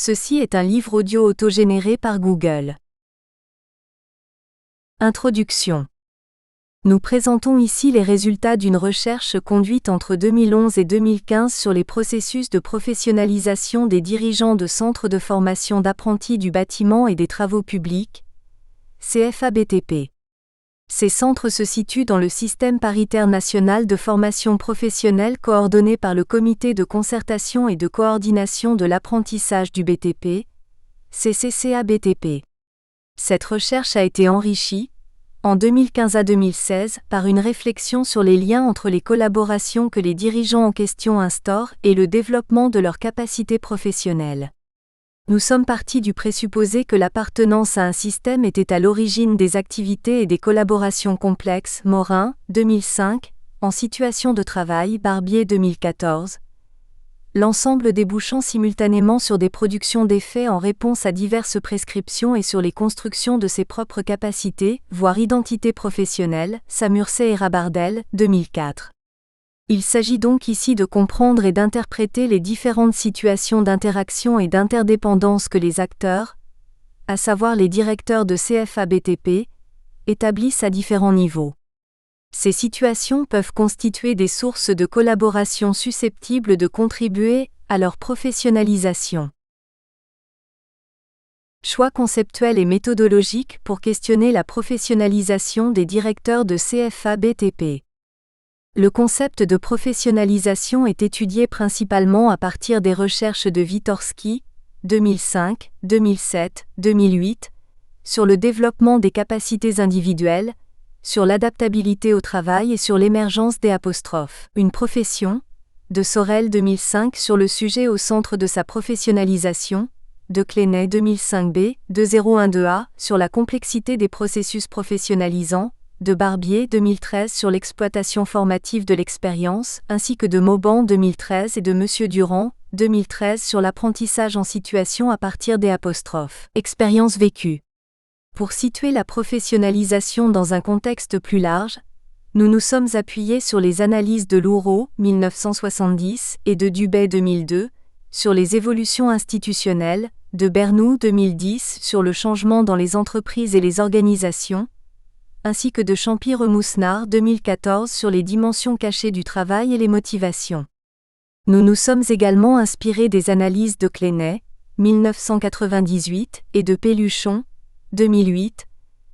Ceci est un livre audio autogénéré par Google. Introduction. Nous présentons ici les résultats d'une recherche conduite entre 2011 et 2015 sur les processus de professionnalisation des dirigeants de centres de formation d'apprentis du bâtiment et des travaux publics, CFA-BTP. Ces centres se situent dans le système paritaire national de formation professionnelle coordonné par le Comité de concertation et de coordination de l'apprentissage du BTP, CCCA-BTP. Cette recherche a été enrichie, en 2015 à 2016, par une réflexion sur les liens entre les collaborations que les dirigeants en question instaurent et le développement de leurs capacités professionnelles. Nous sommes partis du présupposé que l'appartenance à un système était à l'origine des activités et des collaborations complexes. Morin, 2005, En situation de travail, Barbier 2014. L'ensemble débouchant simultanément sur des productions d'effets en réponse à diverses prescriptions et sur les constructions de ses propres capacités, voire identité professionnelle, Samurset et Rabardel, 2004. Il s'agit donc ici de comprendre et d'interpréter les différentes situations d'interaction et d'interdépendance que les acteurs, à savoir les directeurs de CFA-BTP, établissent à différents niveaux. Ces situations peuvent constituer des sources de collaboration susceptibles de contribuer à leur professionnalisation. Choix conceptuel et méthodologique pour questionner la professionnalisation des directeurs de CFA-BTP. Le concept de professionnalisation est étudié principalement à partir des recherches de Wytorski, 2005, 2007, 2008, sur le développement des capacités individuelles, sur l'adaptabilité au travail et sur l'émergence des apostrophes. Une profession, de Sorel 2005 sur le sujet au centre de sa professionnalisation, de Clenay 2005b, 2012a, sur la complexité des processus professionnalisants, de Barbier 2013 sur l'exploitation formative de l'expérience, ainsi que de Mauban 2013 et de M. Durand 2013 sur l'apprentissage en situation à partir des apostrophes. Expérience vécue. Pour situer la professionnalisation dans un contexte plus large, nous nous sommes appuyés sur les analyses de Louraud 1970 et de Dubay 2002, sur les évolutions institutionnelles, de Bernoux 2010 sur le changement dans les entreprises et les organisations, ainsi que de Champy-Remoussenard 2014 sur les dimensions cachées du travail et les motivations. Nous nous sommes également inspirés des analyses de Clenay, 1998, et de Pelluchon, 2008,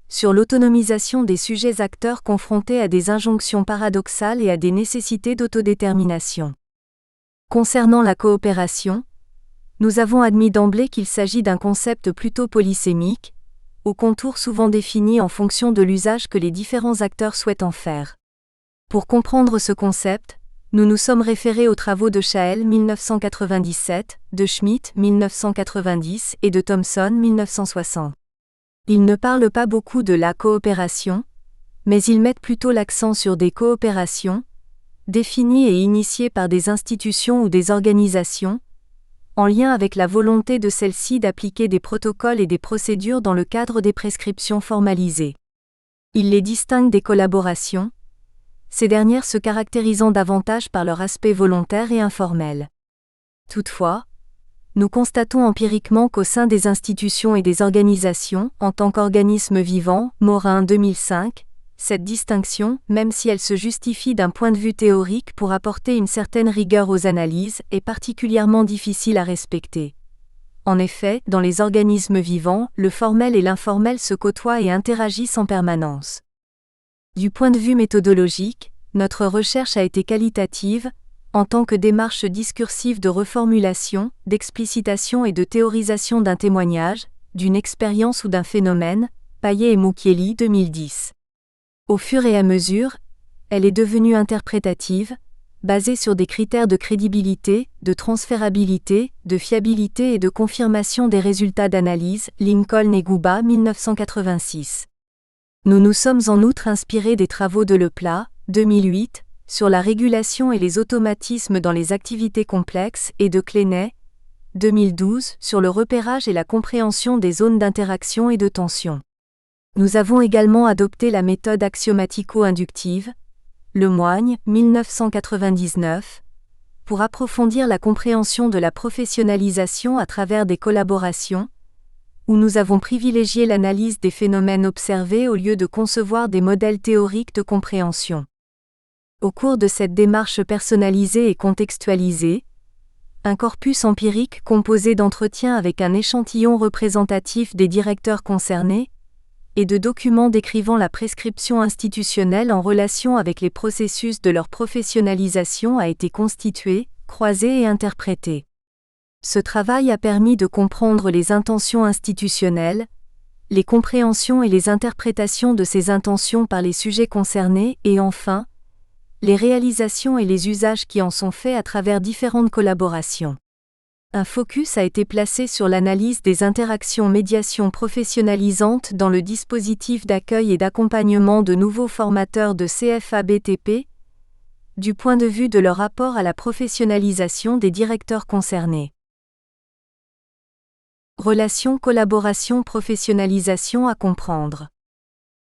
sur l'autonomisation des sujets acteurs confrontés à des injonctions paradoxales et à des nécessités d'autodétermination. Concernant la coopération, nous avons admis d'emblée qu'il s'agit d'un concept plutôt polysémique, aux contours souvent définis en fonction de l'usage que les différents acteurs souhaitent en faire. Pour comprendre ce concept, nous nous sommes référés aux travaux de Chaël 1997, de Schmitt 1990 et de Thomson 1960. Ils ne parlent pas beaucoup de la coopération, mais ils mettent plutôt l'accent sur des coopérations, définies et initiées par des institutions ou des organisations, en lien avec la volonté de celles-ci d'appliquer des protocoles et des procédures dans le cadre des prescriptions formalisées. Ils les distinguent des collaborations, ces dernières se caractérisant davantage par leur aspect volontaire et informel. Toutefois, nous constatons empiriquement qu'au sein des institutions et des organisations, en tant qu'organismes vivants, Morin 2005, cette distinction, même si elle se justifie d'un point de vue théorique pour apporter une certaine rigueur aux analyses, est particulièrement difficile à respecter. En effet, dans les organismes vivants, le formel et l'informel se côtoient et interagissent en permanence. Du point de vue méthodologique, notre recherche a été qualitative, en tant que démarche discursive de reformulation, d'explicitation et de théorisation d'un témoignage, d'une expérience ou d'un phénomène, Payet et Mukieli 2010. Au fur et à mesure, elle est devenue interprétative, basée sur des critères de crédibilité, de transférabilité, de fiabilité et de confirmation des résultats d'analyse, Lincoln et Gouba 1986. Nous nous sommes en outre inspirés des travaux de Leplat, 2008, sur la régulation et les automatismes dans les activités complexes et de Clenay, 2012, sur le repérage et la compréhension des zones d'interaction et de tension. Nous avons également adopté la méthode axiomatico-inductive, Lemoigne, 1999, pour approfondir la compréhension de la professionnalisation à travers des collaborations, où nous avons privilégié l'analyse des phénomènes observés au lieu de concevoir des modèles théoriques de compréhension. Au cours de cette démarche personnalisée et contextualisée, un corpus empirique composé d'entretiens avec un échantillon représentatif des directeurs concernés, et de documents décrivant la prescription institutionnelle en relation avec les processus de leur professionnalisation a été constitué, croisé et interprété. Ce travail a permis de comprendre les intentions institutionnelles, les compréhensions et les interprétations de ces intentions par les sujets concernés et enfin, les réalisations et les usages qui en sont faits à travers différentes collaborations. Un focus a été placé sur l'analyse des interactions médiation professionnalisantes dans le dispositif d'accueil et d'accompagnement de nouveaux formateurs de CFA-BTP, du point de vue de leur rapport à la professionnalisation des directeurs concernés. Relation collaboration-professionnalisation à comprendre.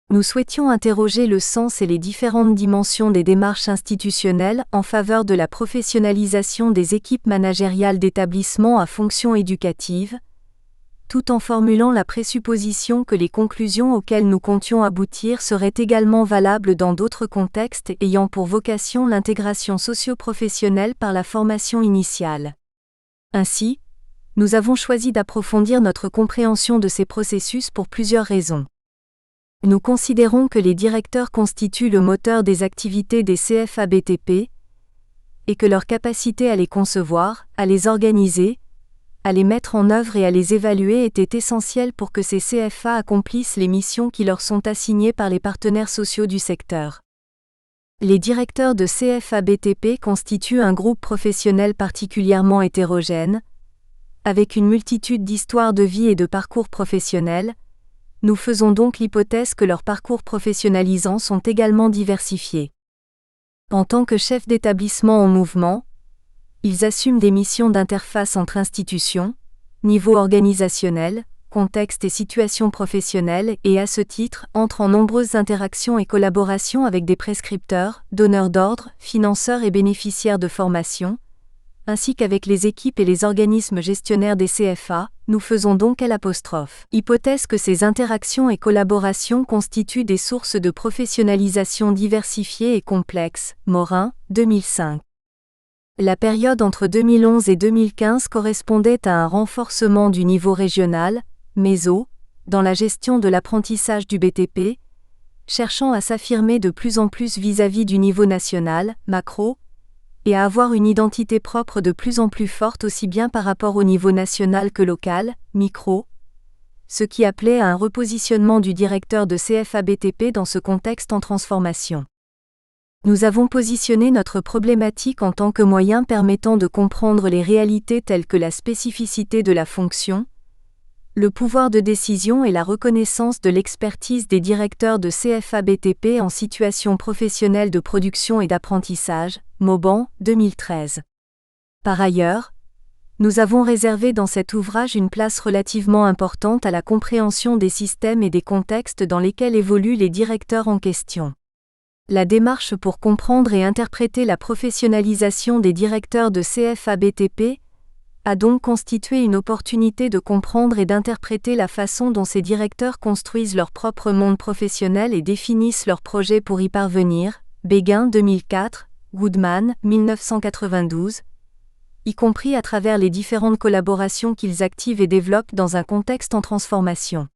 Nous souhaitions interroger le sens et les différentes dimensions des démarches institutionnelles en faveur de la professionnalisation des équipes managériales d'établissements à fonction éducative, tout en formulant la présupposition que les conclusions auxquelles nous comptions aboutir seraient également valables dans d'autres contextes ayant pour vocation l'intégration socio-professionnelle par la formation initiale. Ainsi, nous avons choisi d'approfondir notre compréhension de ces processus pour plusieurs raisons. Nous considérons que les directeurs constituent le moteur des activités des CFA-BTP et que leur capacité à les concevoir, à les organiser, à les mettre en œuvre et à les évaluer était essentielle pour que ces CFA accomplissent les missions qui leur sont assignées par les partenaires sociaux du secteur. Les directeurs de CFA-BTP constituent un groupe professionnel particulièrement hétérogène, avec une multitude d'histoires de vie et de parcours professionnels. Nous faisons donc l'hypothèse que leurs parcours professionnalisants sont également diversifiés. En tant que chefs d'établissement en mouvement, ils assument des missions d'interface entre institutions, niveau organisationnel, contexte et situation professionnelle et à ce titre entrent en nombreuses interactions et collaborations avec des prescripteurs, donneurs d'ordre, financeurs et bénéficiaires de formation, ainsi qu'avec les équipes et les organismes gestionnaires des CFA. Nous faisons donc hypothèse que ces interactions et collaborations constituent des sources de professionnalisation diversifiées et complexes. Morin, 2005. La période entre 2011 et 2015 correspondait à un renforcement du niveau régional, méso, dans la gestion de l'apprentissage du BTP, cherchant à s'affirmer de plus en plus vis-à-vis du niveau national, macro, et à avoir une identité propre de plus en plus forte aussi bien par rapport au niveau national que local, micro, ce qui appelait à un repositionnement du directeur de CFA-BTP dans ce contexte en transformation. Nous avons positionné notre problématique en tant que moyen permettant de comprendre les réalités telles que la spécificité de la fonction, le pouvoir de décision et la reconnaissance de l'expertise des directeurs de CFA-BTP en situation professionnelle de production et d'apprentissage, Mauban, 2013. Par ailleurs, nous avons réservé dans cet ouvrage une place relativement importante à la compréhension des systèmes et des contextes dans lesquels évoluent les directeurs en question. La démarche pour comprendre et interpréter la professionnalisation des directeurs de CFA-BTP a donc constitué une opportunité de comprendre et d'interpréter la façon dont ces directeurs construisent leur propre monde professionnel et définissent leurs projets pour y parvenir. Béguin, 2004, Goodman, 1992, y compris à travers les différentes collaborations qu'ils activent et développent dans un contexte en transformation.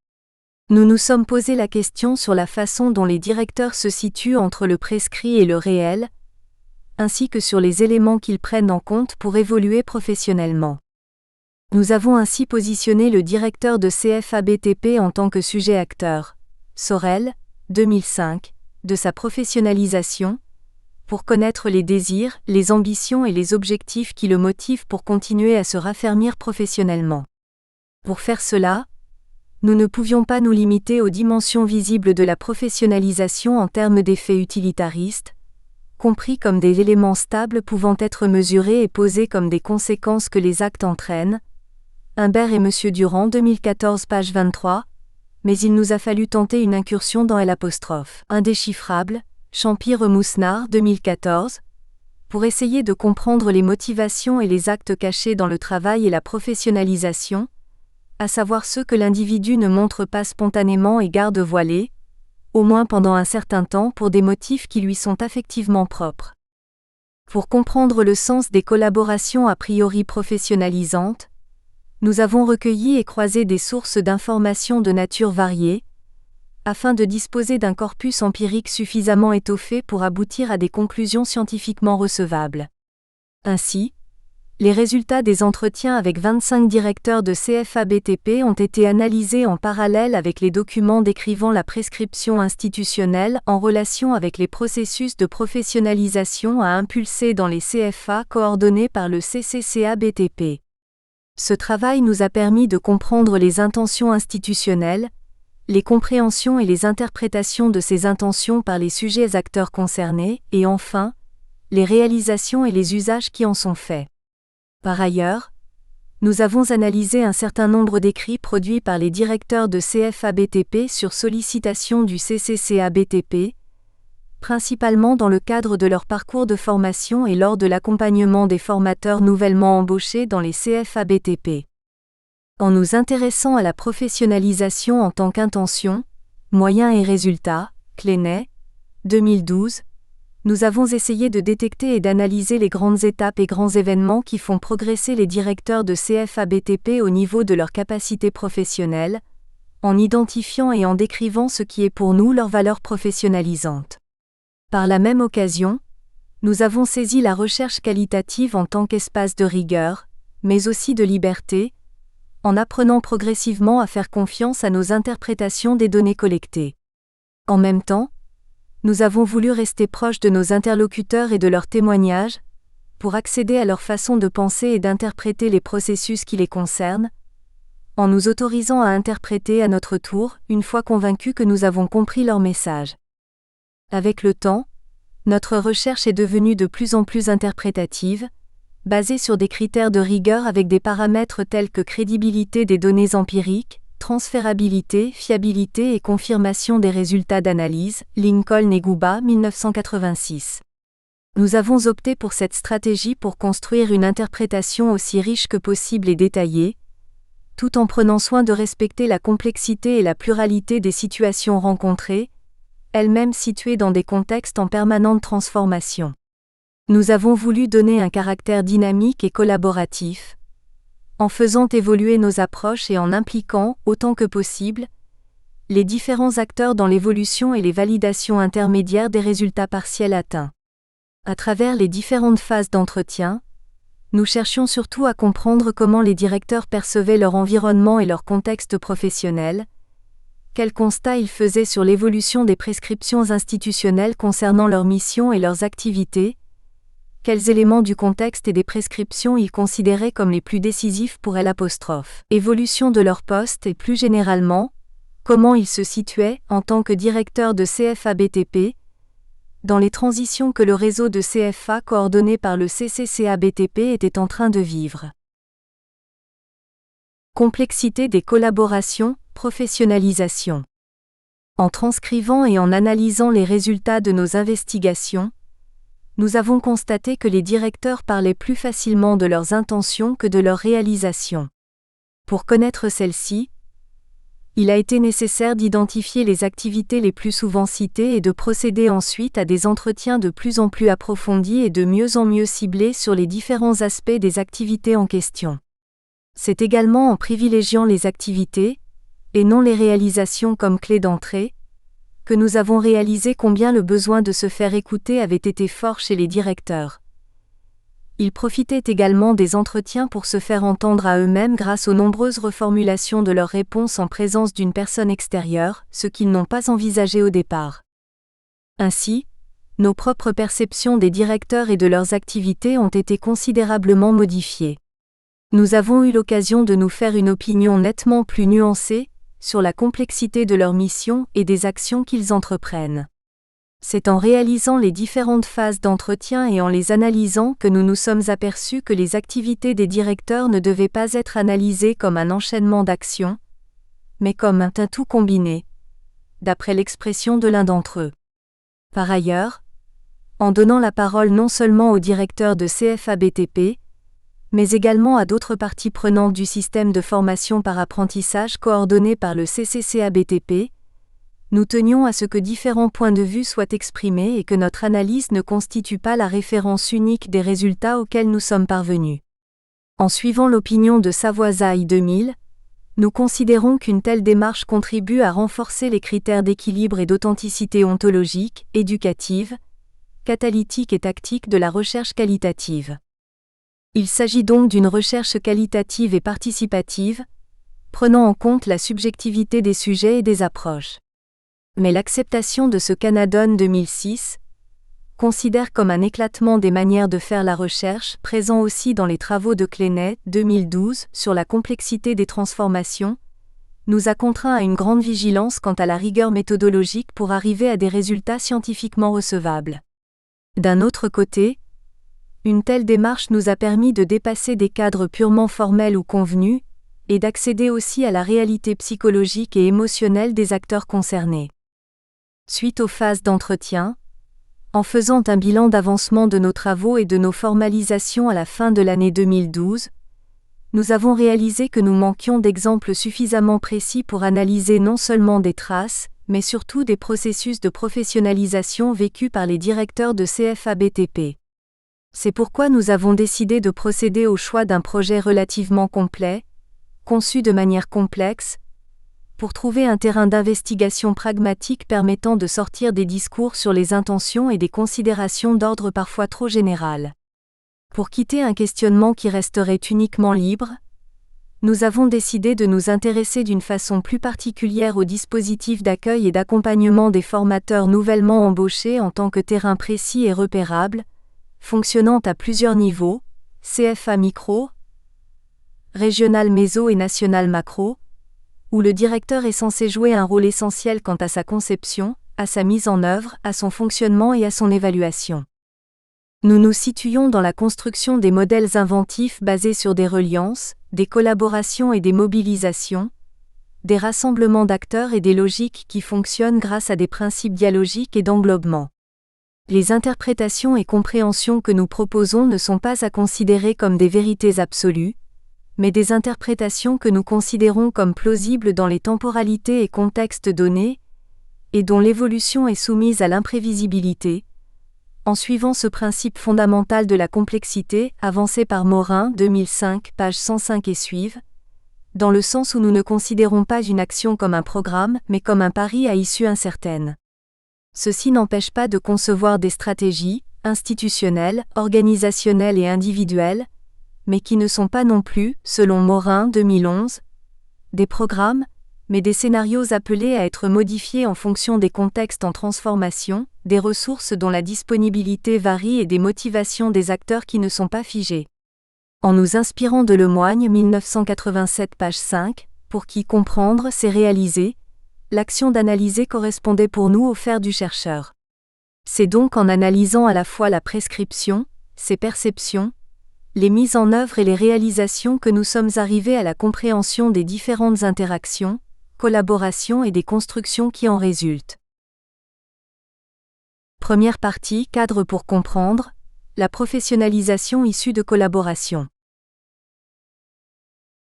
Nous nous sommes posé la question sur la façon dont les directeurs se situent entre le prescrit et le réel, ainsi que sur les éléments qu'ils prennent en compte pour évoluer professionnellement. Nous avons ainsi positionné le directeur de CFA-BTP en tant que sujet acteur, Sorel, 2005, de sa professionnalisation, pour connaître les désirs, les ambitions et les objectifs qui le motivent pour continuer à se raffermir professionnellement. Pour faire cela, nous ne pouvions pas nous limiter aux dimensions visibles de la professionnalisation en termes d'effets utilitaristes, compris comme des éléments stables pouvant être mesurés et posés comme des conséquences que les actes entraînent. Humbert et M. Durand, 2014, page 23, mais il nous a fallu tenter une incursion dans L'. Indéchiffrable, Champy-Remoussenard, 2014, pour essayer de comprendre les motivations et les actes cachés dans le travail et la professionnalisation, à savoir ceux que l'individu ne montre pas spontanément et garde voilés, au moins pendant un certain temps pour des motifs qui lui sont affectivement propres. Pour comprendre le sens des collaborations a priori professionnalisantes, nous avons recueilli et croisé des sources d'informations de nature variée, afin de disposer d'un corpus empirique suffisamment étoffé pour aboutir à des conclusions scientifiquement recevables. Ainsi, les résultats des entretiens avec 25 directeurs de CFA-BTP ont été analysés en parallèle avec les documents décrivant la prescription institutionnelle en relation avec les processus de professionnalisation à impulser dans les CFA coordonnés par le CCCA-BTP. Ce travail nous a permis de comprendre les intentions institutionnelles, les compréhensions et les interprétations de ces intentions par les sujets acteurs concernés, et enfin, les réalisations et les usages qui en sont faits. Par ailleurs, nous avons analysé un certain nombre d'écrits produits par les directeurs de CFA-BTP sur sollicitation du CCCA-BTP, principalement dans le cadre de leur parcours de formation et lors de l'accompagnement des formateurs nouvellement embauchés dans les CFA-BTP. En nous intéressant à la professionnalisation en tant qu'intention, moyens et résultats, Clenay, 2012, nous avons essayé de détecter et d'analyser les grandes étapes et grands événements qui font progresser les directeurs de CFA-BTP au niveau de leur capacité professionnelle, en identifiant et en décrivant ce qui est pour nous leur valeur professionnalisante. Par la même occasion, nous avons saisi la recherche qualitative en tant qu'espace de rigueur, mais aussi de liberté, en apprenant progressivement à faire confiance à nos interprétations des données collectées. En même temps, nous avons voulu rester proches de nos interlocuteurs et de leurs témoignages, pour accéder à leur façon de penser et d'interpréter les processus qui les concernent, en nous autorisant à interpréter à notre tour, une fois convaincus que nous avons compris leur message. Avec le temps, notre recherche est devenue de plus en plus interprétative, basée sur des critères de rigueur avec des paramètres tels que crédibilité des données empiriques, transférabilité, fiabilité et confirmation des résultats d'analyse, Lincoln et Gouba, 1986. Nous avons opté pour cette stratégie pour construire une interprétation aussi riche que possible et détaillée, tout en prenant soin de respecter la complexité et la pluralité des situations rencontrées, elles-mêmes situées dans des contextes en permanente transformation. Nous avons voulu donner un caractère dynamique et collaboratif, en faisant évoluer nos approches et en impliquant, autant que possible, les différents acteurs dans l'évolution et les validations intermédiaires des résultats partiels atteints. À travers les différentes phases d'entretien, nous cherchions surtout à comprendre comment les directeurs percevaient leur environnement et leur contexte professionnel, quels constats ils faisaient sur l'évolution des prescriptions institutionnelles concernant leurs missions et leurs activités, quels éléments du contexte et des prescriptions ils considéraient comme les plus décisifs pour évolution de leur poste et plus généralement, comment ils se situaient, en tant que directeur de CFA-BTP, dans les transitions que le réseau de CFA coordonné par le CCCA-BTP était en train de vivre. Complexité des collaborations, professionnalisation. En transcrivant et en analysant les résultats de nos investigations, nous avons constaté que les directeurs parlaient plus facilement de leurs intentions que de leurs réalisations. Pour connaître celles-ci, il a été nécessaire d'identifier les activités les plus souvent citées et de procéder ensuite à des entretiens de plus en plus approfondis et de mieux en mieux ciblés sur les différents aspects des activités en question. C'est également en privilégiant les activités, et non les réalisations comme clé d'entrée, que nous avons réalisé combien le besoin de se faire écouter avait été fort chez les directeurs. Ils profitaient également des entretiens pour se faire entendre à eux-mêmes grâce aux nombreuses reformulations de leurs réponses en présence d'une personne extérieure, ce qu'ils n'ont pas envisagé au départ. Ainsi, nos propres perceptions des directeurs et de leurs activités ont été considérablement modifiées. Nous avons eu l'occasion de nous faire une opinion nettement plus nuancée sur la complexité de leur mission et des actions qu'ils entreprennent. C'est en réalisant les différentes phases d'entretien et en les analysant que nous nous sommes aperçus que les activités des directeurs ne devaient pas être analysées comme un enchaînement d'actions, mais comme un tout combiné, d'après l'expression de l'un d'entre eux. Par ailleurs, en donnant la parole non seulement au directeur de CFA-BTP, mais également à d'autres parties prenantes du système de formation par apprentissage coordonné par le CCCA-BTP, nous tenions à ce que différents points de vue soient exprimés et que notre analyse ne constitue pas la référence unique des résultats auxquels nous sommes parvenus. En suivant l'opinion de Savoisaï 2000, nous considérons qu'une telle démarche contribue à renforcer les critères d'équilibre et d'authenticité ontologique, éducative, catalytique et tactique de la recherche qualitative. Il s'agit donc d'une recherche qualitative et participative, prenant en compte la subjectivité des sujets et des approches. Mais l'acceptation de ce Canadone 2006 considère comme un éclatement des manières de faire la recherche, présent aussi dans les travaux de Clenay 2012 sur la complexité des transformations, nous a contraints à une grande vigilance quant à la rigueur méthodologique pour arriver à des résultats scientifiquement recevables. D'un autre côté, une telle démarche nous a permis de dépasser des cadres purement formels ou convenus, et d'accéder aussi à la réalité psychologique et émotionnelle des acteurs concernés. Suite aux phases d'entretien, en faisant un bilan d'avancement de nos travaux et de nos formalisations à la fin de l'année 2012, nous avons réalisé que nous manquions d'exemples suffisamment précis pour analyser non seulement des traces, mais surtout des processus de professionnalisation vécus par les directeurs de CFA-BTP. C'est pourquoi nous avons décidé de procéder au choix d'un projet relativement complet, conçu de manière complexe, pour trouver un terrain d'investigation pragmatique permettant de sortir des discours sur les intentions et des considérations d'ordre parfois trop général. Pour quitter un questionnement qui resterait uniquement libre, nous avons décidé de nous intéresser d'une façon plus particulière au dispositif d'accueil et d'accompagnement des formateurs nouvellement embauchés en tant que terrain précis et repérable, fonctionnant à plusieurs niveaux, CFA micro, régional méso et national macro, où le directeur est censé jouer un rôle essentiel quant à sa conception, à sa mise en œuvre, à son fonctionnement et à son évaluation. Nous nous situons dans la construction des modèles inventifs basés sur des reliances, des collaborations et des mobilisations, des rassemblements d'acteurs et des logiques qui fonctionnent grâce à des principes dialogiques et d'englobement. Les interprétations et compréhensions que nous proposons ne sont pas à considérer comme des vérités absolues, mais des interprétations que nous considérons comme plausibles dans les temporalités et contextes donnés, et dont l'évolution est soumise à l'imprévisibilité, en suivant ce principe fondamental de la complexité, avancé par Morin 2005, page 105 et suives, dans le sens où nous ne considérons pas une action comme un programme, mais comme un pari à issue incertaine. Ceci n'empêche pas de concevoir des stratégies, institutionnelles, organisationnelles et individuelles, mais qui ne sont pas non plus, selon Morin 2011, des programmes, mais des scénarios appelés à être modifiés en fonction des contextes en transformation, des ressources dont la disponibilité varie et des motivations des acteurs qui ne sont pas figées. En nous inspirant de Lemoigne 1987 page 5, pour qui comprendre c'est réaliser, l'action d'analyser correspondait pour nous au faire du chercheur. C'est donc en analysant à la fois la prescription, ses perceptions, les mises en œuvre et les réalisations que nous sommes arrivés à la compréhension des différentes interactions, collaborations et des constructions qui en résultent. Première partie, cadre pour comprendre, la professionnalisation issue de collaboration.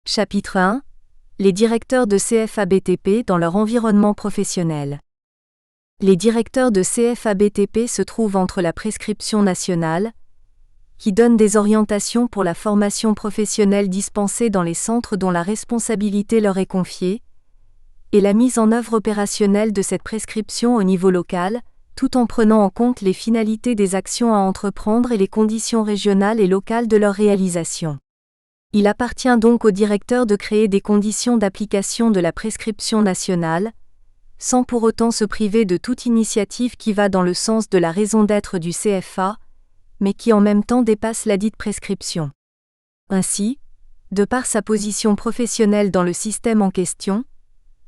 Chapitre 1. Les directeurs de CFA-BTP dans leur environnement professionnel. Les directeurs de CFA-BTP se trouvent entre la prescription nationale, qui donne des orientations pour la formation professionnelle dispensée dans les centres dont la responsabilité leur est confiée, et la mise en œuvre opérationnelle de cette prescription au niveau local, tout en prenant en compte les finalités des actions à entreprendre et les conditions régionales et locales de leur réalisation. Il appartient donc au directeur de créer des conditions d'application de la prescription nationale, sans pour autant se priver de toute initiative qui va dans le sens de la raison d'être du CFA, mais qui en même temps dépasse ladite prescription. Ainsi, de par sa position professionnelle dans le système en question,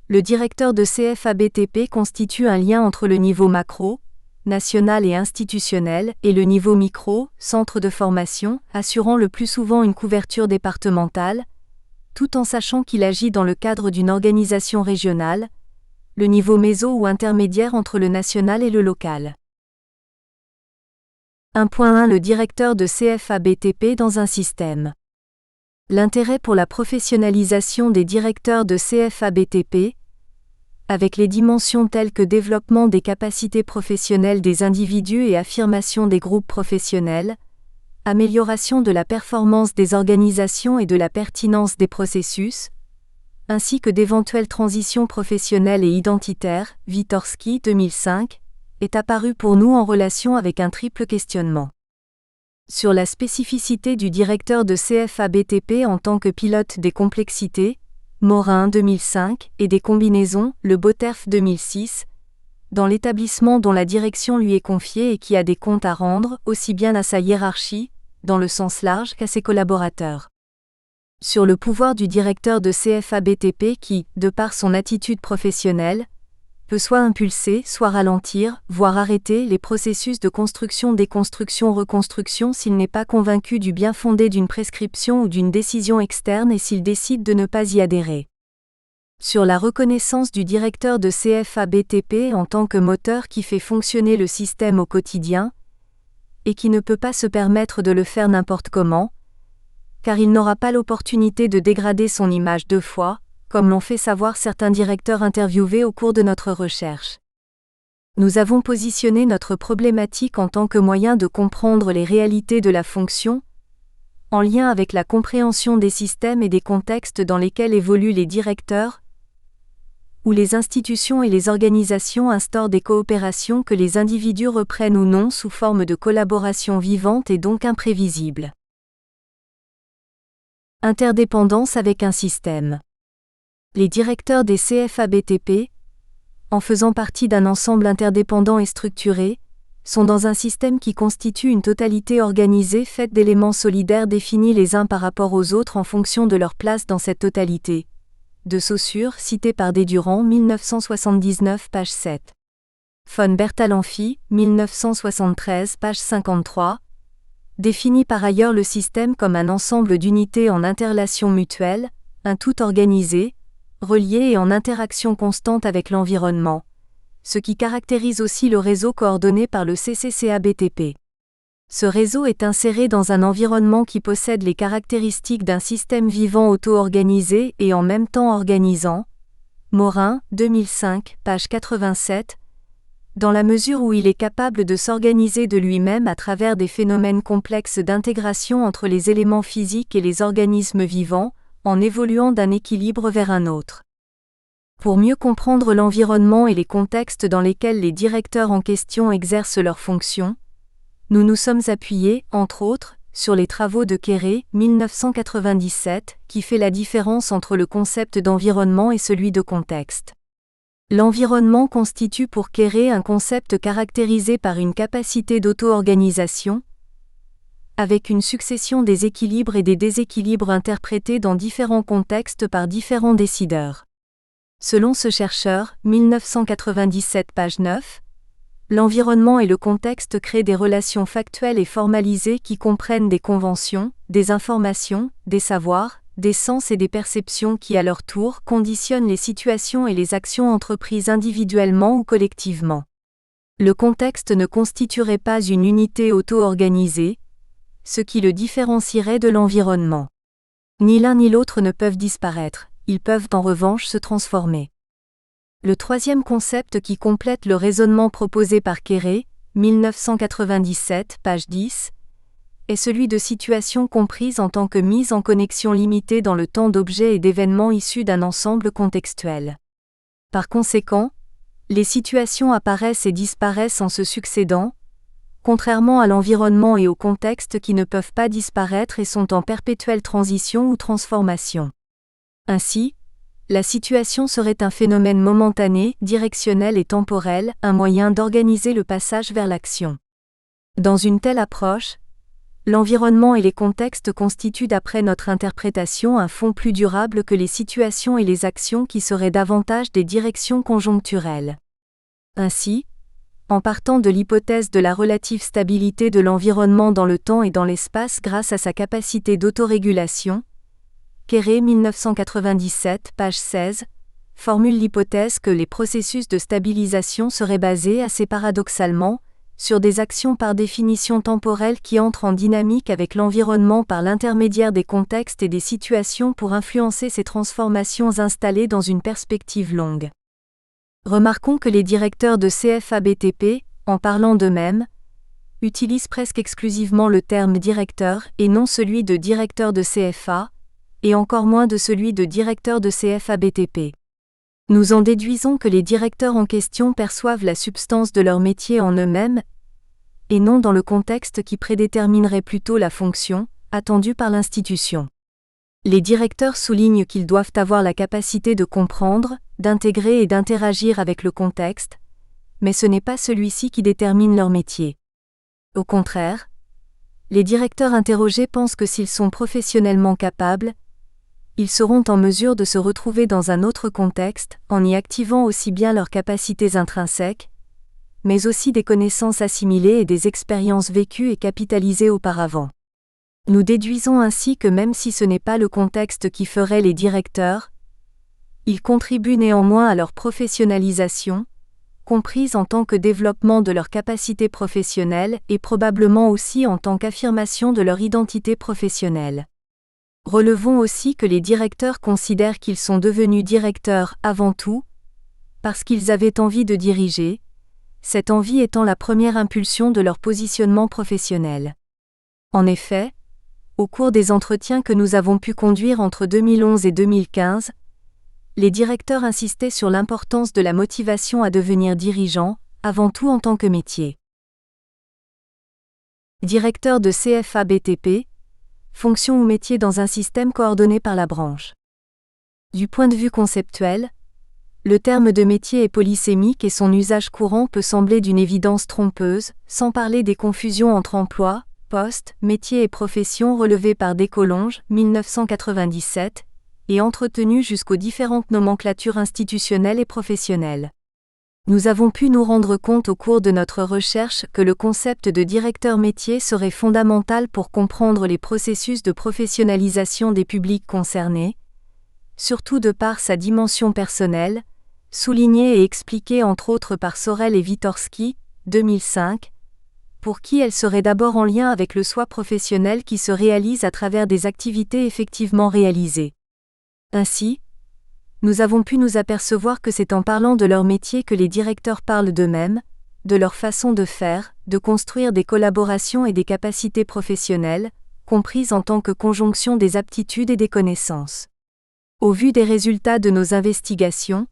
le directeur de CFA-BTP constitue un lien entre le niveau macro, national et institutionnel, et le niveau micro, centre de formation, assurant le plus souvent une couverture départementale, tout en sachant qu'il agit dans le cadre d'une organisation régionale, le niveau méso ou intermédiaire entre le national et le local. 1.1 Le directeur de CFA-BTP dans un système. L'intérêt pour la professionnalisation des directeurs de CFA-BTP, avec les dimensions telles que développement des capacités professionnelles des individus et affirmation des groupes professionnels, amélioration de la performance des organisations et de la pertinence des processus, ainsi que d'éventuelles transitions professionnelles et identitaires, Wytorski 2005, est apparu pour nous en relation avec un triple questionnement. Sur la spécificité du directeur de CFA-BTP en tant que pilote des complexités, Morin 2005, et des combinaisons, Le Boterf 2006, dans l'établissement dont la direction lui est confiée et qui a des comptes à rendre, aussi bien à sa hiérarchie, dans le sens large qu'à ses collaborateurs. Sur le pouvoir du directeur de CFA-BTP qui, de par son attitude professionnelle, peut soit impulser, soit ralentir, voire arrêter les processus de construction, déconstruction, reconstruction s'il n'est pas convaincu du bien fondé d'une prescription ou d'une décision externe et s'il décide de ne pas y adhérer. Sur la reconnaissance du directeur de CFA-BTP en tant que moteur qui fait fonctionner le système au quotidien, et qui ne peut pas se permettre de le faire n'importe comment, car il n'aura pas l'opportunité de dégrader son image deux fois, comme l'ont fait savoir certains directeurs interviewés au cours de notre recherche. Nous avons positionné notre problématique en tant que moyen de comprendre les réalités de la fonction, en lien avec la compréhension des systèmes et des contextes dans lesquels évoluent les directeurs, où les institutions et les organisations instaurent des coopérations que les individus reprennent ou non sous forme de collaboration vivante et donc imprévisible. Interdépendance avec un système. Les directeurs des CFA-BTP, en faisant partie d'un ensemble interdépendant et structuré, sont dans un système qui constitue une totalité organisée faite d'éléments solidaires définis les uns par rapport aux autres en fonction de leur place dans cette totalité. De Saussure, cité par Desdurand, 1979, page 7. Von Bertalanffy, 1973, page 53, définit par ailleurs le système comme un ensemble d'unités en interrelation mutuelle, un tout organisé, relié et en interaction constante avec l'environnement, ce qui caractérise aussi le réseau coordonné par le CCCA-BTP. Ce réseau est inséré dans un environnement qui possède les caractéristiques d'un système vivant auto-organisé et en même temps organisant. Morin, 2005, page 87, dans la mesure où il est capable de s'organiser de lui-même à travers des phénomènes complexes d'intégration entre les éléments physiques et les organismes vivants, en évoluant d'un équilibre vers un autre. Pour mieux comprendre l'environnement et les contextes dans lesquels les directeurs en question exercent leurs fonctions, nous nous sommes appuyés, entre autres, sur les travaux de Kéré, 1997, qui fait la différence entre le concept d'environnement et celui de contexte. L'environnement constitue pour Kéré un concept caractérisé par une capacité d'auto-organisation, avec une succession des équilibres et des déséquilibres interprétés dans différents contextes par différents décideurs. Selon ce chercheur, 1997 page 9, l'environnement et le contexte créent des relations factuelles et formalisées qui comprennent des conventions, des informations, des savoirs, des sens et des perceptions qui à leur tour conditionnent les situations et les actions entreprises individuellement ou collectivement. Le contexte ne constituerait pas une unité auto-organisée, ce qui le différencierait de l'environnement. Ni l'un ni l'autre ne peuvent disparaître, ils peuvent en revanche se transformer. Le troisième concept qui complète le raisonnement proposé par Kéré, 1997, page 10, est celui de situation comprise en tant que mise en connexion limitée dans le temps d'objets et d'événements issus d'un ensemble contextuel. Par conséquent, les situations apparaissent et disparaissent en se succédant, contrairement à l'environnement et au contexte qui ne peuvent pas disparaître et sont en perpétuelle transition ou transformation. Ainsi, la situation serait un phénomène momentané, directionnel et temporel, un moyen d'organiser le passage vers l'action. Dans une telle approche, l'environnement et les contextes constituent d'après notre interprétation un fond plus durable que les situations et les actions qui seraient davantage des directions conjoncturelles. Ainsi, en partant de l'hypothèse de la relative stabilité de l'environnement dans le temps et dans l'espace grâce à sa capacité d'autorégulation, Kéré 1997, page 16, formule l'hypothèse que les processus de stabilisation seraient basés assez paradoxalement sur des actions par définition temporelles qui entrent en dynamique avec l'environnement par l'intermédiaire des contextes et des situations pour influencer ces transformations installées dans une perspective longue. Remarquons que les directeurs de CFA-BTP, en parlant d'eux-mêmes, utilisent presque exclusivement le terme directeur et non celui de directeur de CFA, et encore moins de celui de directeur de CFA-BTP. Nous en déduisons que les directeurs en question perçoivent la substance de leur métier en eux-mêmes, et non dans le contexte qui prédéterminerait plutôt la fonction, attendue par l'institution. Les directeurs soulignent qu'ils doivent avoir la capacité de comprendre, d'intégrer et d'interagir avec le contexte, mais ce n'est pas celui-ci qui détermine leur métier. Au contraire, les directeurs interrogés pensent que s'ils sont professionnellement capables, ils seront en mesure de se retrouver dans un autre contexte, en y activant aussi bien leurs capacités intrinsèques, mais aussi des connaissances assimilées et des expériences vécues et capitalisées auparavant. Nous déduisons ainsi que même si ce n'est pas le contexte qui ferait les directeurs, ils contribuent néanmoins à leur professionnalisation, comprise en tant que développement de leurs capacités professionnelles et probablement aussi en tant qu'affirmation de leur identité professionnelle. Relevons aussi que les directeurs considèrent qu'ils sont devenus directeurs avant tout, parce qu'ils avaient envie de diriger, cette envie étant la première impulsion de leur positionnement professionnel. En effet, au cours des entretiens que nous avons pu conduire entre 2011 et 2015, les directeurs insistaient sur l'importance de la motivation à devenir dirigeant, avant tout en tant que métier. Directeur de CFA-BTP, fonction ou métier dans un système coordonné par la branche. Du point de vue conceptuel, le terme de métier est polysémique et son usage courant peut sembler d'une évidence trompeuse, sans parler des confusions entre emploi, poste, métier et profession relevées par Descolonges, 1997, et entretenues jusqu'aux différentes nomenclatures institutionnelles et professionnelles. Nous avons pu nous rendre compte au cours de notre recherche que le concept de directeur métier serait fondamental pour comprendre les processus de professionnalisation des publics concernés, surtout de par sa dimension personnelle, soulignée et expliquée entre autres par Sorel et Witorski, 2005, pour qui elle serait d'abord en lien avec le soi professionnel qui se réalise à travers des activités effectivement réalisées. Ainsi, nous avons pu nous apercevoir que c'est en parlant de leur métier que les directeurs parlent d'eux-mêmes, de leur façon de faire, de construire des collaborations et des capacités professionnelles, comprises en tant que conjonction des aptitudes et des connaissances. Au vu des résultats de nos investigations,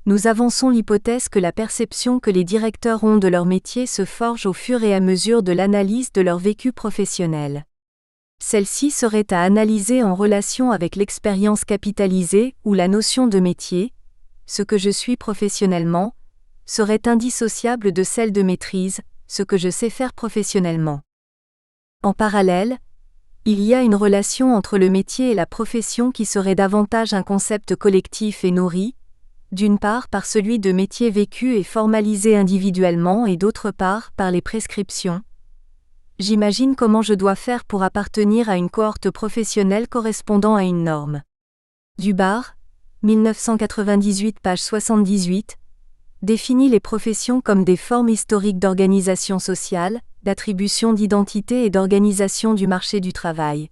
nous avançons l'hypothèse que la perception que les directeurs ont de leur métier se forge au fur et à mesure de l'analyse de leur vécu professionnel. Celle-ci serait à analyser en relation avec l'expérience capitalisée ou la notion de métier, ce que je suis professionnellement, serait indissociable de celle de maîtrise, ce que je sais faire professionnellement. En parallèle, il y a une relation entre le métier et la profession qui serait davantage un concept collectif et nourri, d'une part par celui de métier vécu et formalisé individuellement et d'autre part par les prescriptions. J'imagine comment je dois faire pour appartenir à une cohorte professionnelle correspondant à une norme. Dubar, 1998 page 78, définit les professions comme des formes historiques d'organisation sociale, d'attribution d'identité et d'organisation du marché du travail,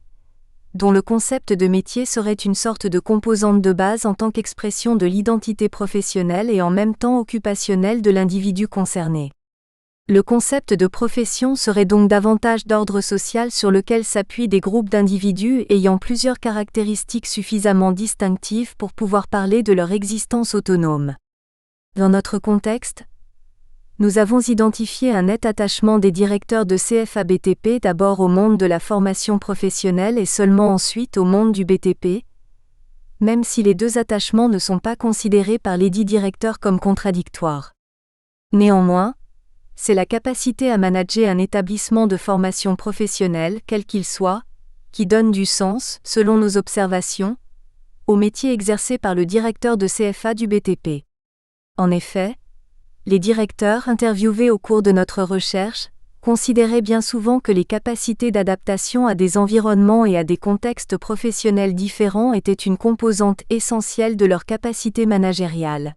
dont le concept de métier serait une sorte de composante de base en tant qu'expression de l'identité professionnelle et en même temps occupationnelle de l'individu concerné. Le concept de profession serait donc davantage d'ordre social sur lequel s'appuient des groupes d'individus ayant plusieurs caractéristiques suffisamment distinctives pour pouvoir parler de leur existence autonome. Dans notre contexte, nous avons identifié un net attachement des directeurs de CFA-BTP d'abord au monde de la formation professionnelle et seulement ensuite au monde du BTP, même si les deux attachements ne sont pas considérés par les dits directeurs comme contradictoires. Néanmoins, c'est la capacité à manager un établissement de formation professionnelle, quel qu'il soit, qui donne du sens, selon nos observations, au métier exercé par le directeur de CFA du BTP. En effet, les directeurs interviewés au cours de notre recherche considéraient bien souvent que les capacités d'adaptation à des environnements et à des contextes professionnels différents étaient une composante essentielle de leur capacité managériale.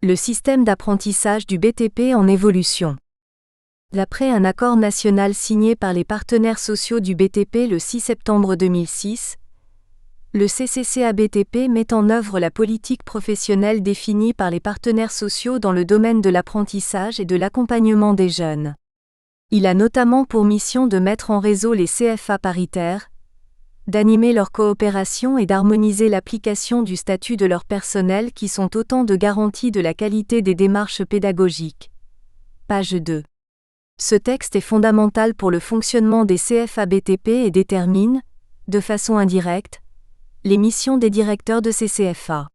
Le système d'apprentissage du BTP en évolution. D'après un accord national signé par les partenaires sociaux du BTP le 6 septembre 2006, le CCCA-BTP met en œuvre la politique professionnelle définie par les partenaires sociaux dans le domaine de l'apprentissage et de l'accompagnement des jeunes. Il a notamment pour mission de mettre en réseau les CFA paritaires, d'animer leur coopération et d'harmoniser l'application du statut de leur personnel qui sont autant de garanties de la qualité des démarches pédagogiques. Page 2. Ce texte est fondamental pour le fonctionnement des CFA-BTP et détermine, de façon indirecte, les missions des directeurs de ces CFA.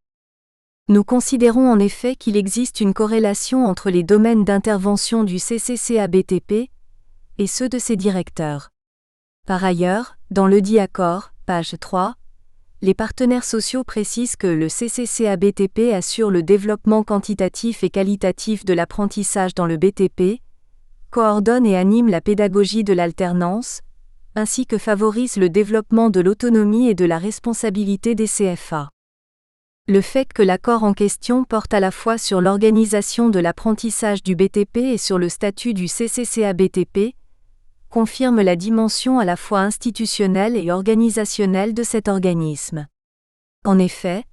Nous considérons en effet qu'il existe une corrélation entre les domaines d'intervention du CCCA-BTP et ceux de ses directeurs. Par ailleurs, dans ledit accord, page 3, les partenaires sociaux précisent que le CCCA-BTP assure le développement quantitatif et qualitatif de l'apprentissage dans le BTP, coordonne et anime la pédagogie de l'alternance, ainsi que favorise le développement de l'autonomie et de la responsabilité des CFA. Le fait que l'accord en question porte à la fois sur l'organisation de l'apprentissage du BTP et sur le statut du CCCA-BTP confirme la dimension à la fois institutionnelle et organisationnelle de cet organisme. En effet,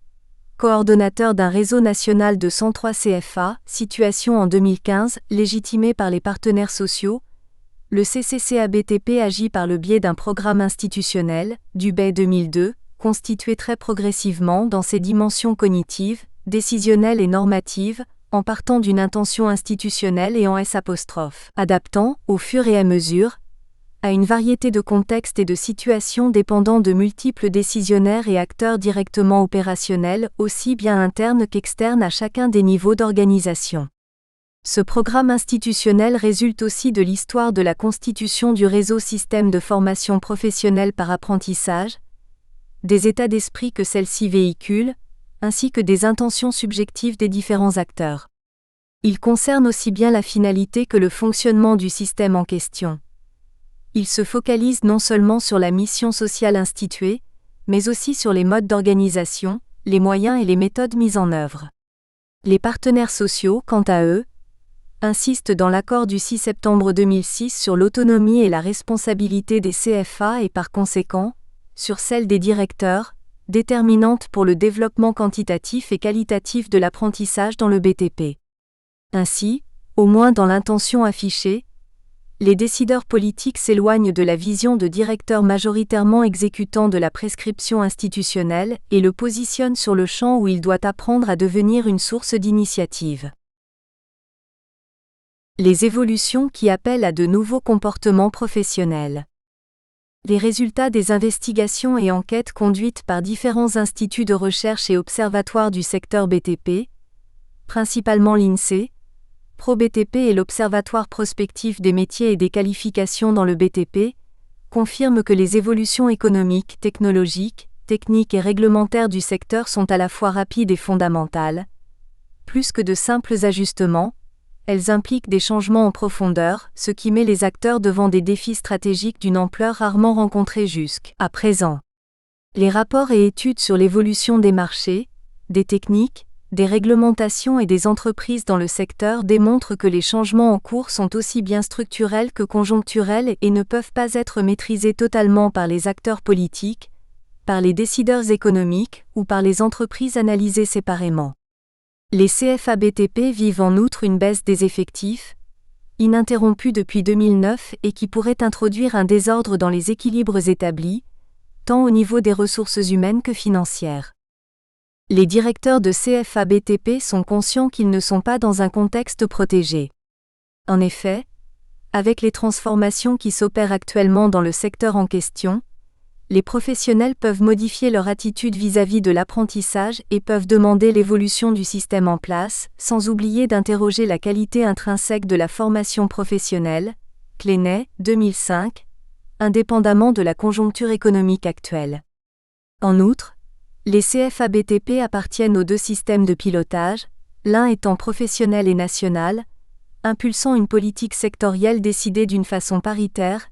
coordonnateur d'un réseau national de 103 CFA, situation en 2015, légitimé par les partenaires sociaux, le CCCA-BTP agit par le biais d'un programme institutionnel, du BEI 2002, constitué très progressivement dans ses dimensions cognitives, décisionnelles et normatives, en partant d'une intention institutionnelle et en S', adaptant, au fur et à mesure, à une variété de contextes et de situations dépendant de multiples décisionnaires et acteurs directement opérationnels, aussi bien internes qu'externes à chacun des niveaux d'organisation. Ce programme institutionnel résulte aussi de l'histoire de la constitution du réseau système de formation professionnelle par apprentissage, des états d'esprit que celle-ci véhicule, ainsi que des intentions subjectives des différents acteurs. Il concerne aussi bien la finalité que le fonctionnement du système en question. Il se focalise non seulement sur la mission sociale instituée, mais aussi sur les modes d'organisation, les moyens et les méthodes mises en œuvre. Les partenaires sociaux, quant à eux, insiste dans l'accord du 6 septembre 2006 sur l'autonomie et la responsabilité des CFA et par conséquent, sur celle des directeurs, déterminante pour le développement quantitatif et qualitatif de l'apprentissage dans le BTP. Ainsi, au moins dans l'intention affichée, les décideurs politiques s'éloignent de la vision de directeur majoritairement exécutant de la prescription institutionnelle et le positionnent sur le champ où il doit apprendre à devenir une source d'initiative. Les évolutions qui appellent à de nouveaux comportements professionnels. Les résultats des investigations et enquêtes conduites par différents instituts de recherche et observatoires du secteur BTP, principalement l'INSEE, ProBTP et l'Observatoire prospectif des métiers et des qualifications dans le BTP, confirment que les évolutions économiques, technologiques, techniques et réglementaires du secteur sont à la fois rapides et fondamentales. Plus que de simples ajustements, elles impliquent des changements en profondeur, ce qui met les acteurs devant des défis stratégiques d'une ampleur rarement rencontrée jusqu'à présent. Les rapports et études sur l'évolution des marchés, des techniques, des réglementations et des entreprises dans le secteur démontrent que les changements en cours sont aussi bien structurels que conjoncturels et ne peuvent pas être maîtrisés totalement par les acteurs politiques, par les décideurs économiques ou par les entreprises analysées séparément. Les CFA-BTP vivent en outre une baisse des effectifs, ininterrompue depuis 2009 et qui pourrait introduire un désordre dans les équilibres établis, tant au niveau des ressources humaines que financières. Les directeurs de CFA-BTP sont conscients qu'ils ne sont pas dans un contexte protégé. En effet, avec les transformations qui s'opèrent actuellement dans le secteur en question, les professionnels peuvent modifier leur attitude vis-à-vis de l'apprentissage et peuvent demander l'évolution du système en place, sans oublier d'interroger la qualité intrinsèque de la formation professionnelle, Clenay, 2005, indépendamment de la conjoncture économique actuelle. En outre, les CFA-BTP appartiennent aux deux systèmes de pilotage, l'un étant professionnel et national, impulsant une politique sectorielle décidée d'une façon paritaire,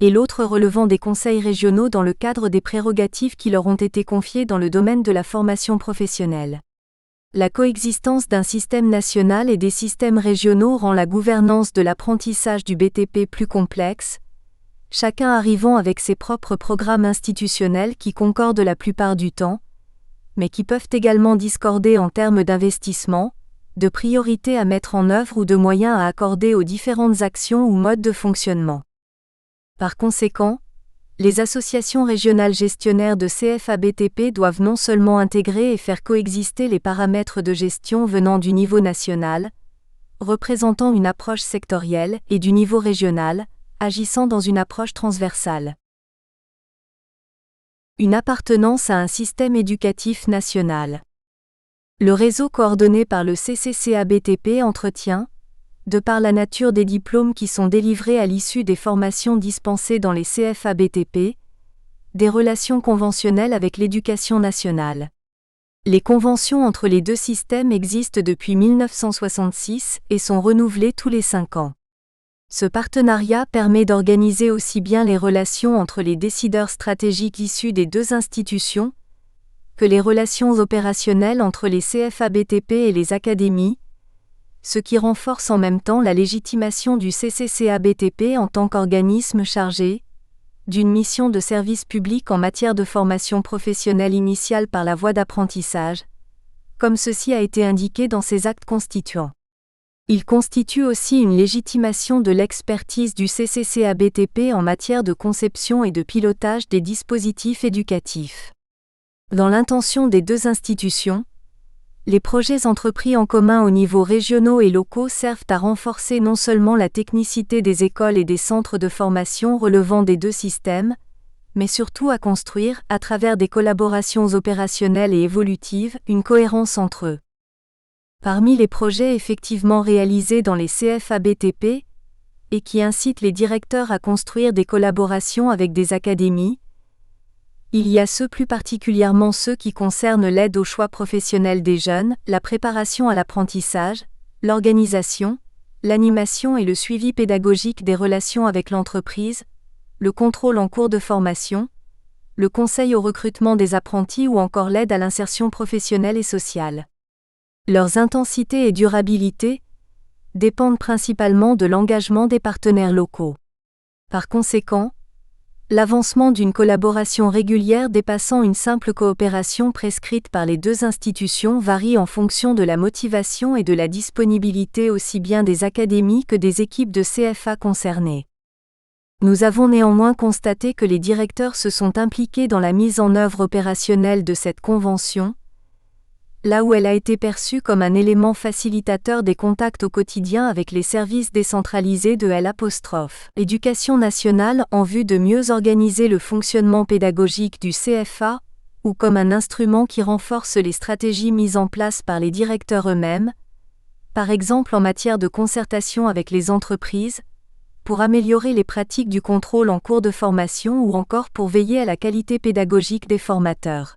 et l'autre relevant des conseils régionaux dans le cadre des prérogatives qui leur ont été confiées dans le domaine de la formation professionnelle. La coexistence d'un système national et des systèmes régionaux rend la gouvernance de l'apprentissage du BTP plus complexe, chacun arrivant avec ses propres programmes institutionnels qui concordent la plupart du temps, mais qui peuvent également discorder en termes d'investissement, de priorités à mettre en œuvre ou de moyens à accorder aux différentes actions ou modes de fonctionnement. Par conséquent, les associations régionales gestionnaires de CFA-BTP doivent non seulement intégrer et faire coexister les paramètres de gestion venant du niveau national, représentant une approche sectorielle, et du niveau régional, agissant dans une approche transversale. Une appartenance à un système éducatif national. Le réseau coordonné par le CCCA-BTP entretient, de par la nature des diplômes qui sont délivrés à l'issue des formations dispensées dans les CFA-BTP, des relations conventionnelles avec l'éducation nationale. Les conventions entre les deux systèmes existent depuis 1966 et sont renouvelées tous les 5 ans. Ce partenariat permet d'organiser aussi bien les relations entre les décideurs stratégiques issus des deux institutions, que les relations opérationnelles entre les CFA-BTP et les académies, ce qui renforce en même temps la légitimation du CCCA-BTP en tant qu'organisme chargé d'une mission de service public en matière de formation professionnelle initiale par la voie d'apprentissage, comme ceci a été indiqué dans ses actes constituants. Il constitue aussi une légitimation de l'expertise du CCCA-BTP en matière de conception et de pilotage des dispositifs éducatifs. Dans l'intention des deux institutions, les projets entrepris en commun au niveau régionaux et locaux servent à renforcer non seulement la technicité des écoles et des centres de formation relevant des deux systèmes, mais surtout à construire, à travers des collaborations opérationnelles et évolutives, une cohérence entre eux. Parmi les projets effectivement réalisés dans les CFA-BTP, et qui incitent les directeurs à construire des collaborations avec des académies, il y a plus particulièrement ceux qui concernent l'aide au choix professionnel des jeunes, la préparation à l'apprentissage, l'organisation, l'animation et le suivi pédagogique des relations avec l'entreprise, le contrôle en cours de formation, le conseil au recrutement des apprentis ou encore l'aide à l'insertion professionnelle et sociale. Leurs intensité et durabilité dépendent principalement de l'engagement des partenaires locaux. Par conséquent, l'avancement d'une collaboration régulière dépassant une simple coopération prescrite par les deux institutions varie en fonction de la motivation et de la disponibilité aussi bien des académies que des équipes de CFA concernées. Nous avons néanmoins constaté que les directeurs se sont impliqués dans la mise en œuvre opérationnelle de cette convention, là où elle a été perçue comme un élément facilitateur des contacts au quotidien avec les services décentralisés de l'Éducation nationale en vue de mieux organiser le fonctionnement pédagogique du CFA, ou comme un instrument qui renforce les stratégies mises en place par les directeurs eux-mêmes, par exemple en matière de concertation avec les entreprises, pour améliorer les pratiques du contrôle en cours de formation ou encore pour veiller à la qualité pédagogique des formateurs.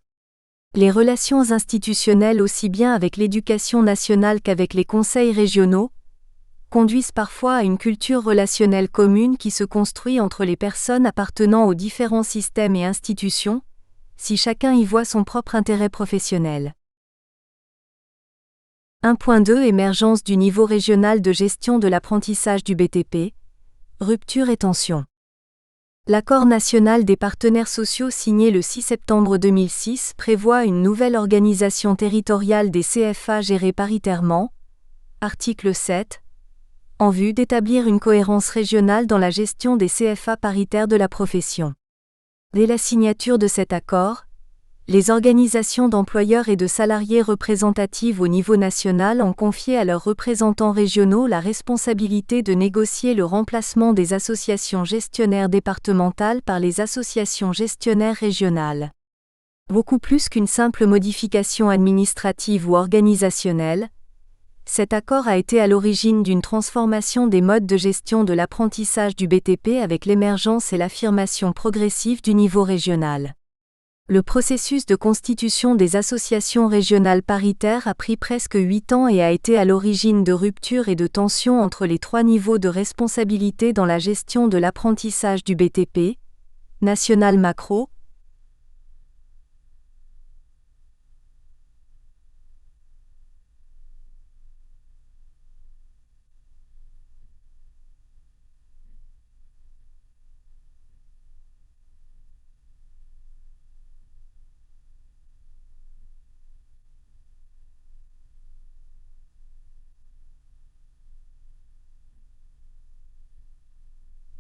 Les relations institutionnelles aussi bien avec l'éducation nationale qu'avec les conseils régionaux conduisent parfois à une culture relationnelle commune qui se construit entre les personnes appartenant aux différents systèmes et institutions, si chacun y voit son propre intérêt professionnel. 1.2 Émergence du niveau régional de gestion de l'apprentissage du BTP, rupture et tension. L'accord national des partenaires sociaux signé le 6 septembre 2006 prévoit une nouvelle organisation territoriale des CFA gérée paritairement, article 7, en vue d'établir une cohérence régionale dans la gestion des CFA paritaires de la profession. Dès la signature de cet accord, les organisations d'employeurs et de salariés représentatives au niveau national ont confié à leurs représentants régionaux la responsabilité de négocier le remplacement des associations gestionnaires départementales par les associations gestionnaires régionales. Beaucoup plus qu'une simple modification administrative ou organisationnelle, cet accord a été à l'origine d'une transformation des modes de gestion de l'apprentissage du BTP avec l'émergence et l'affirmation progressive du niveau régional. Le processus de constitution des associations régionales paritaires a pris presque 8 ans et a été à l'origine de ruptures et de tensions entre les 3 niveaux de responsabilité dans la gestion de l'apprentissage du BTP, national macro,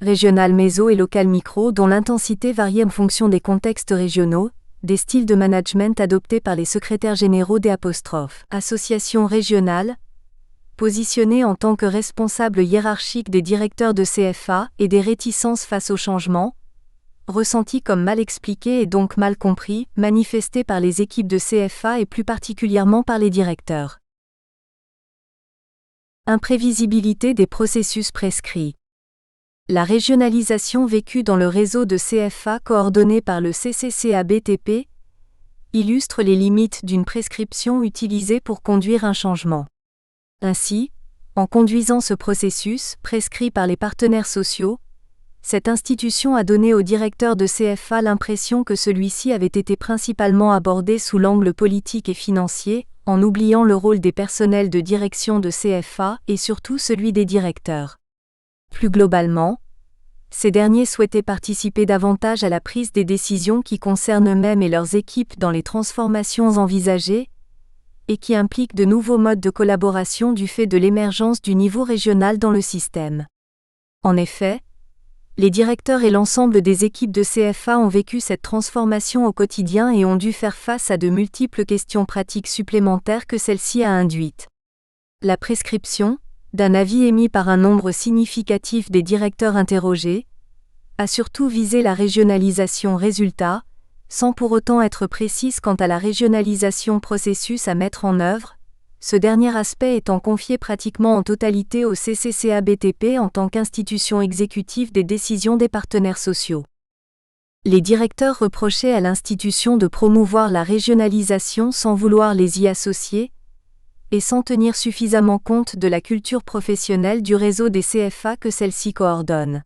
régional méso et local micro dont l'intensité varie en fonction des contextes régionaux, des styles de management adoptés par les secrétaires généraux des associations régionales, positionnés en tant que responsables hiérarchiques des directeurs de CFA et des réticences face au changement, ressentis comme mal expliqués et donc mal compris, manifestés par les équipes de CFA et plus particulièrement par les directeurs. Imprévisibilité des processus prescrits. La régionalisation vécue dans le réseau de CFA coordonné par le CCCA-BTP illustre les limites d'une prescription utilisée pour conduire un changement. Ainsi, en conduisant ce processus, prescrit par les partenaires sociaux, cette institution a donné au directeur de CFA l'impression que celui-ci avait été principalement abordé sous l'angle politique et financier, en oubliant le rôle des personnels de direction de CFA et surtout celui des directeurs. Plus globalement, ces derniers souhaitaient participer davantage à la prise des décisions qui concernent eux-mêmes et leurs équipes dans les transformations envisagées, et qui impliquent de nouveaux modes de collaboration du fait de l'émergence du niveau régional dans le système. En effet, les directeurs et l'ensemble des équipes de CFA ont vécu cette transformation au quotidien et ont dû faire face à de multiples questions pratiques supplémentaires que celle-ci a induites. La prescription, d'un avis émis par un nombre significatif des directeurs interrogés, a surtout visé la régionalisation résultat, sans pour autant être précise quant à la régionalisation processus à mettre en œuvre, ce dernier aspect étant confié pratiquement en totalité au CCCA-BTP en tant qu'institution exécutive des décisions des partenaires sociaux. Les directeurs reprochaient à l'institution de promouvoir la régionalisation sans vouloir les y associer, et sans tenir suffisamment compte de la culture professionnelle du réseau des CFA que celle-ci coordonne.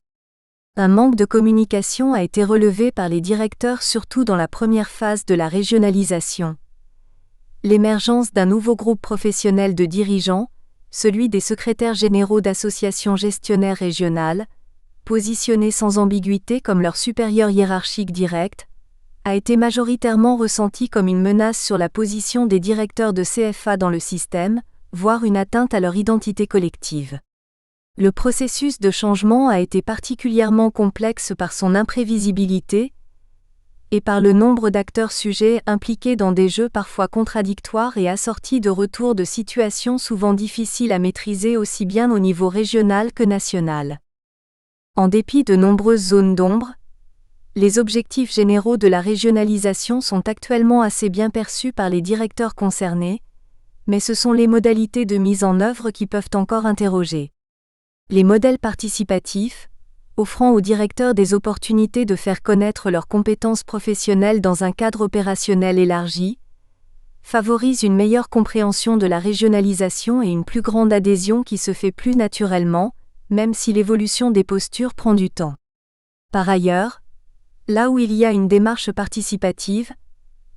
Un manque de communication a été relevé par les directeurs surtout dans la première phase de la régionalisation. L'émergence d'un nouveau groupe professionnel de dirigeants, celui des secrétaires généraux d'associations gestionnaires régionales, positionnés sans ambiguïté comme leur supérieur hiérarchique direct, a été majoritairement ressenti comme une menace sur la position des directeurs de CFA dans le système, voire une atteinte à leur identité collective. Le processus de changement a été particulièrement complexe par son imprévisibilité et par le nombre d'acteurs sujets impliqués dans des jeux parfois contradictoires et assortis de retours de situations souvent difficiles à maîtriser aussi bien au niveau régional que national. En dépit de nombreuses zones d'ombre, les objectifs généraux de la régionalisation sont actuellement assez bien perçus par les directeurs concernés, mais ce sont les modalités de mise en œuvre qui peuvent encore interroger. Les modèles participatifs, offrant aux directeurs des opportunités de faire connaître leurs compétences professionnelles dans un cadre opérationnel élargi, favorisent une meilleure compréhension de la régionalisation et une plus grande adhésion qui se fait plus naturellement, même si l'évolution des postures prend du temps. Par ailleurs, là où il y a une démarche participative,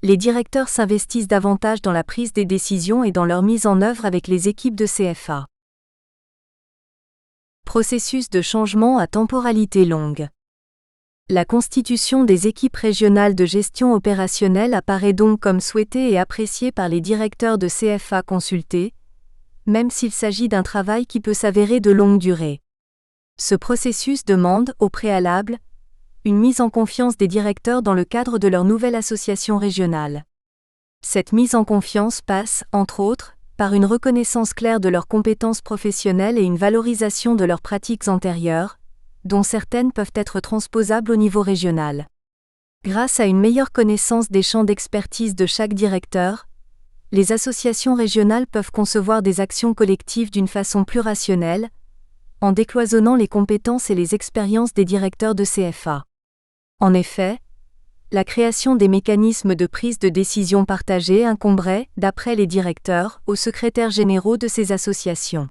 les directeurs s'investissent davantage dans la prise des décisions et dans leur mise en œuvre avec les équipes de CFA. Processus de changement à temporalité longue. La constitution des équipes régionales de gestion opérationnelle apparaît donc comme souhaitée et appréciée par les directeurs de CFA consultés, même s'il s'agit d'un travail qui peut s'avérer de longue durée. Ce processus demande, au préalable, une mise en confiance des directeurs dans le cadre de leur nouvelle association régionale. Cette mise en confiance passe, entre autres, par une reconnaissance claire de leurs compétences professionnelles et une valorisation de leurs pratiques antérieures, dont certaines peuvent être transposables au niveau régional. Grâce à une meilleure connaissance des champs d'expertise de chaque directeur, les associations régionales peuvent concevoir des actions collectives d'une façon plus rationnelle, en décloisonnant les compétences et les expériences des directeurs de CFA. En effet, la création des mécanismes de prise de décision partagés incomberait, d'après les directeurs, aux secrétaires généraux de ces associations.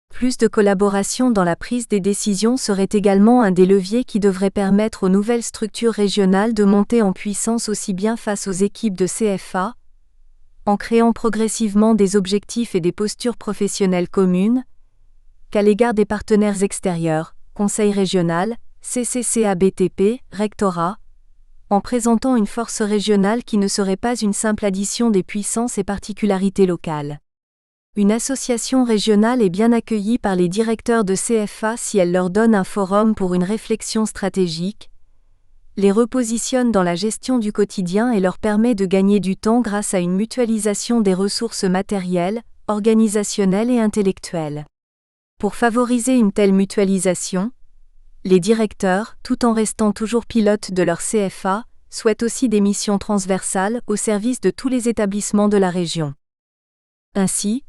Plus de collaboration dans la prise des décisions serait également un des leviers qui devrait permettre aux nouvelles structures régionales de monter en puissance aussi bien face aux équipes de CFA, en créant progressivement des objectifs et des postures professionnelles communes, qu'à l'égard des partenaires extérieurs, Conseil régional, CCCA-BTP, Rectorat, en présentant une force régionale qui ne serait pas une simple addition des puissances et particularités locales. Une association régionale est bien accueillie par les directeurs de CFA si elle leur donne un forum pour une réflexion stratégique, les repositionne dans la gestion du quotidien et leur permet de gagner du temps grâce à une mutualisation des ressources matérielles, organisationnelles et intellectuelles. Pour favoriser une telle mutualisation, les directeurs, tout en restant toujours pilotes de leur CFA, souhaitent aussi des missions transversales au service de tous les établissements de la région. Ainsi,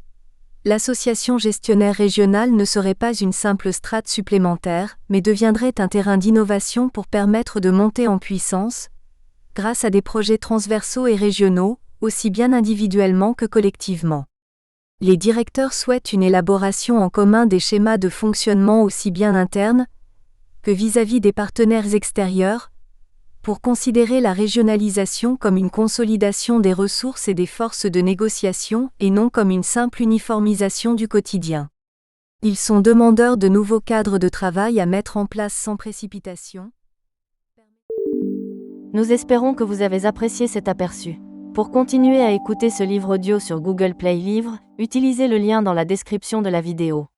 l'association gestionnaire régionale ne serait pas une simple strate supplémentaire, mais deviendrait un terrain d'innovation pour permettre de monter en puissance, grâce à des projets transversaux et régionaux, aussi bien individuellement que collectivement. Les directeurs souhaitent une élaboration en commun des schémas de fonctionnement aussi bien internes que vis-à-vis des partenaires extérieurs, pour considérer la régionalisation comme une consolidation des ressources et des forces de négociation et non comme une simple uniformisation du quotidien. Ils sont demandeurs de nouveaux cadres de travail à mettre en place sans précipitation. Nous espérons que vous avez apprécié cet aperçu. Pour continuer à écouter ce livre audio sur Google Play Livres, utilisez le lien dans la description de la vidéo.